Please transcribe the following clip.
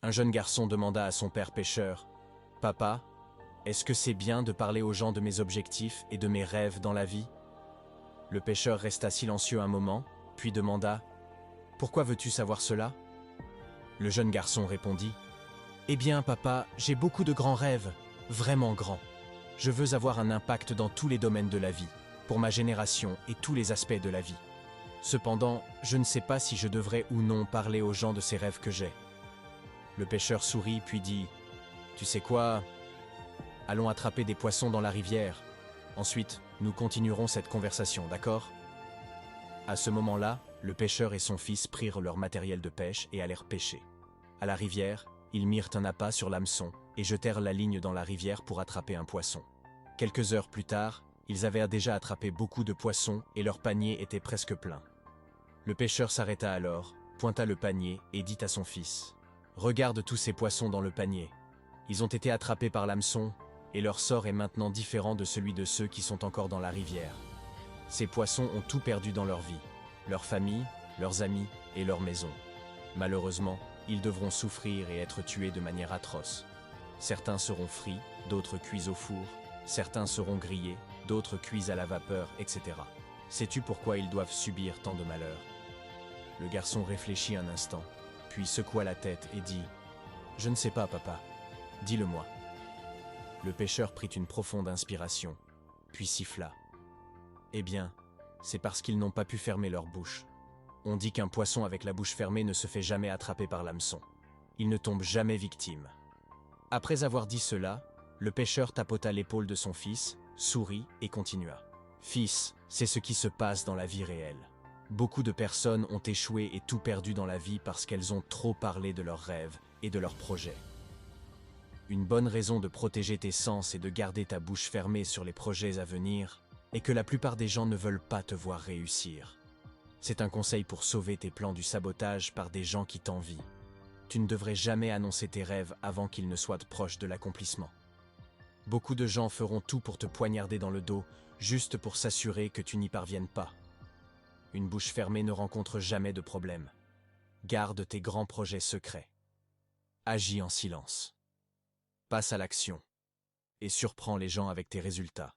Un jeune garçon demanda à son père pêcheur, « Papa, est-ce que c'est bien de parler aux gens de mes objectifs et de mes rêves dans la vie ?» Le pêcheur resta silencieux un moment, puis demanda, « Pourquoi veux-tu savoir cela ?» Le jeune garçon répondit, « Eh bien, papa, j'ai beaucoup de grands rêves, vraiment grands. Je veux avoir un impact dans tous les domaines de la vie, pour ma génération et tous les aspects de la vie. Cependant, je ne sais pas si je devrais ou non parler aux gens de ces rêves que j'ai. » Le pêcheur sourit puis dit, « Tu sais quoi? Allons attraper des poissons dans la rivière. Ensuite, nous continuerons cette conversation, d'accord ?» À ce moment-là, le pêcheur et son fils prirent leur matériel de pêche et allèrent pêcher. À la rivière, ils mirent un appât sur l'hameçon et jetèrent la ligne dans la rivière pour attraper un poisson. Quelques heures plus tard, ils avaient déjà attrapé beaucoup de poissons et leur panier était presque plein. Le pêcheur s'arrêta alors, pointa le panier et dit à son fils, « Regarde tous ces poissons dans le panier. Ils ont été attrapés par l'hameçon et leur sort est maintenant différent de celui de ceux qui sont encore dans la rivière. Ces poissons ont tout perdu dans leur vie, leur famille, leurs amis et leur maison. Malheureusement, ils devront souffrir et être tués de manière atroce. Certains seront frits, d'autres cuits au four, certains seront grillés, d'autres cuits à la vapeur, etc. Sais-tu pourquoi ils doivent subir tant de malheur ?» Le garçon réfléchit un instant, puis secoua la tête et dit, « Je ne sais pas, papa. Dis-le-moi. » Le pêcheur prit une profonde inspiration, puis siffla. « Eh bien, c'est parce qu'ils n'ont pas pu fermer leur bouche. On dit qu'un poisson avec la bouche fermée ne se fait jamais attraper par l'hameçon. Il ne tombe jamais victime. » Après avoir dit cela, le pêcheur tapota l'épaule de son fils, sourit et continua. « Fils, c'est ce qui se passe dans la vie réelle. Beaucoup de personnes ont échoué et tout perdu dans la vie parce qu'elles ont trop parlé de leurs rêves et de leurs projets. Une bonne raison de protéger tes sens et de garder ta bouche fermée sur les projets à venir est que la plupart des gens ne veulent pas te voir réussir. C'est un conseil pour sauver tes plans du sabotage par des gens qui t'envient. Tu ne devrais jamais annoncer tes rêves avant qu'ils ne soient proches de l'accomplissement. Beaucoup de gens feront tout pour te poignarder dans le dos, juste pour s'assurer que tu n'y parviennes pas. Une bouche fermée ne rencontre jamais de problème. Garde tes grands projets secrets. Agis en silence. Passe à l'action et surprends les gens avec tes résultats.